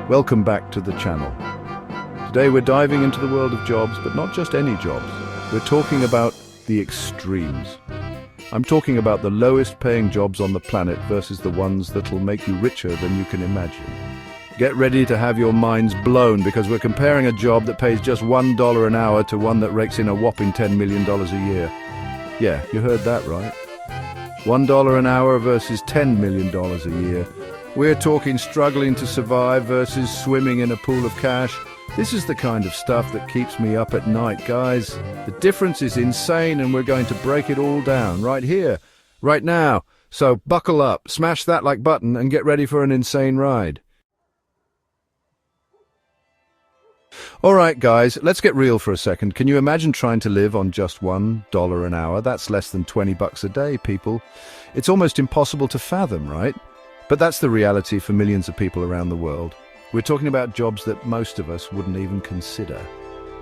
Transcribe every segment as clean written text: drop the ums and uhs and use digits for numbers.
Welcome back to the channel. Today we're diving into the world of jobs, but not just any jobs. We're talking about the extremes. I'm talking about the lowest paying jobs on the planet versus the ones that'll make you richer than you can imagine. Get ready to have your minds blown because we're comparing a job that pays just $1 an hour to one that rakes in a whopping $10 million a year. Yeah, you heard that right. $1 an hour versus $10 million a year. We're talking struggling to survive versus swimming in a pool of cash. This is the kind of stuff that keeps me up at night, guys. The difference is insane and we're going to break it all down right here, right now. So buckle up, smash that like button and get ready for an insane ride. Alright guys, let's get real for a second. Can you imagine trying to live on just $1 an hour? That's less than 20 bucks a day, people. It's almost impossible to fathom, right? But that's the reality for millions of people around the world. We're talking about jobs that most of us wouldn't even consider.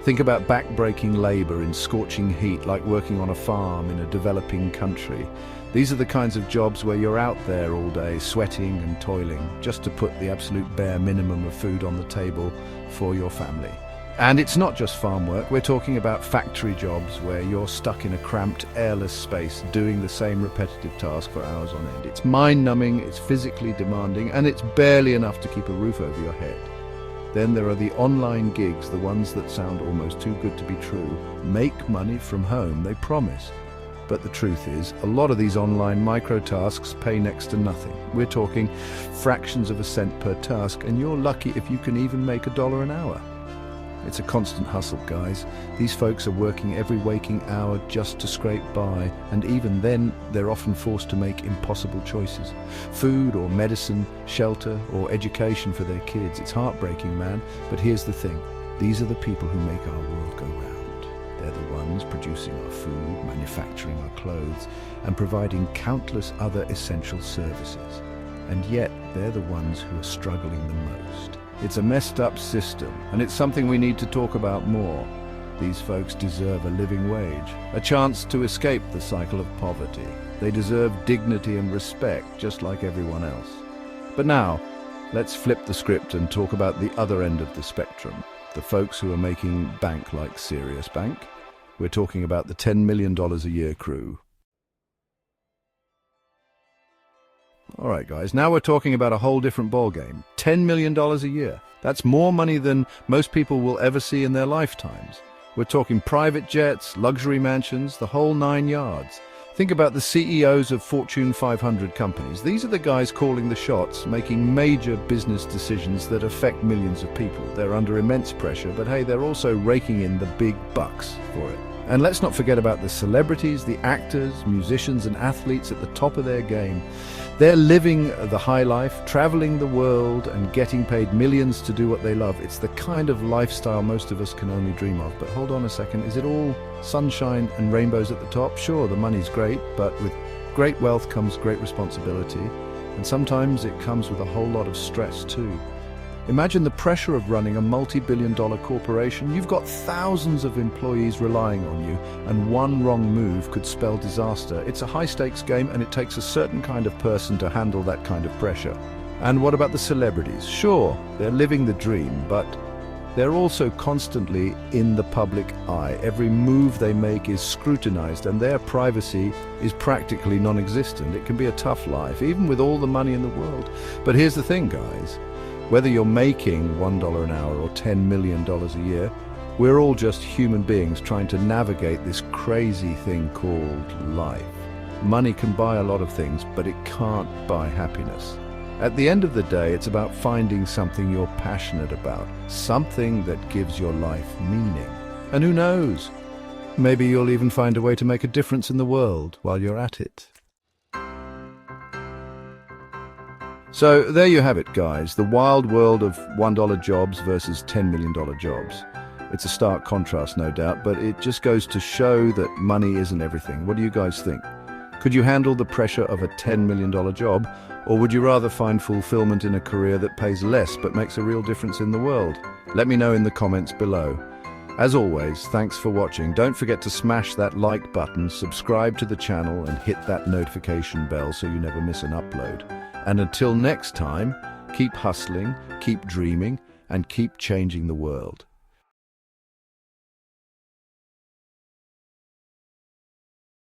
Think about back-breaking labor in scorching heat, like working on a farm in a developing country. These are the kinds of jobs where you're out there all day, sweating and toiling, just to put the absolute bare minimum of food on the table for your family. And it's not just farm work, we're talking about factory jobs where you're stuck in a cramped, airless space doing the same repetitive task for hours on end. It's mind-numbing, it's physically demanding, and it's barely enough to keep a roof over your head. Then there are the online gigs, the ones that sound almost too good to be true. Make money from home, they promise. But the truth is, a lot of these online micro-tasks pay next to nothing. We're talking fractions of a cent per task, and you're lucky if you can even make $1 an hour. It's a constant hustle, guys. These folks are working every waking hour just to scrape by, and even then, they're often forced to make impossible choices. Food or medicine, shelter or education for their kids. It's heartbreaking, man. But here's the thing. These are the people who make our world go round. They're the ones producing our food, manufacturing our clothes, and providing countless other essential services. And yet, they're the ones who are struggling the most. It's a messed up system, and it's something we need to talk about more. These folks deserve a living wage, a chance to escape the cycle of poverty. They deserve dignity and respect, just like everyone else. But now, let's flip the script and talk about the other end of the spectrum, the folks who are making bank like serious bank. We're talking about the $10 million a year crew. All right, guys, now we're talking about a whole different ballgame. $10 million a year. That's more money than most people will ever see in their lifetimes. We're talking private jets, luxury mansions, the whole 9 yards. Think about the CEOs of Fortune 500 companies. These are the guys calling the shots, making major business decisions that affect millions of people. They're under immense pressure, but hey, they're also raking in the big bucks for it. And let's not forget about the celebrities, the actors, musicians, and athletes at the top of their game. They're living the high life, traveling the world, and getting paid millions to do what they love. It's the kind of lifestyle most of us can only dream of. But hold on a second, is it all sunshine and rainbows at the top? Sure, the money's great, but with great wealth comes great responsibility. And sometimes it comes with a whole lot of stress too. Imagine the pressure of running a multi-billion-dollar corporation. You've got thousands of employees relying on you, and one wrong move could spell disaster. It's a high-stakes game, and it takes a certain kind of person to handle that kind of pressure. And what about the celebrities? Sure, they're living the dream, but they're also constantly in the public eye. Every move they make is scrutinized, and their privacy is practically non-existent. It can be a tough life, even with all the money in the world. But here's the thing, guys. Whether you're making $1 an hour or $10 million a year, we're all just human beings trying to navigate this crazy thing called life. Money can buy a lot of things, but it can't buy happiness. At the end of the day, it's about finding something you're passionate about, something that gives your life meaning. And who knows? Maybe you'll even find a way to make a difference in the world while you're at it. So there you have it, guys, the wild world of $1 jobs versus $10 million jobs. It's a stark contrast, no doubt, but it just goes to show that money isn't everything. What do you guys think? Could you handle the pressure of a $10 million job, or would you rather find fulfillment in a career that pays less but makes a real difference in the world? Let me know in the comments below. As always, thanks for watching. Don't forget to smash that like button, subscribe to the channel, and hit that notification bell so you never miss an upload. And until next time, Keep hustling, keep dreaming, and keep changing the world.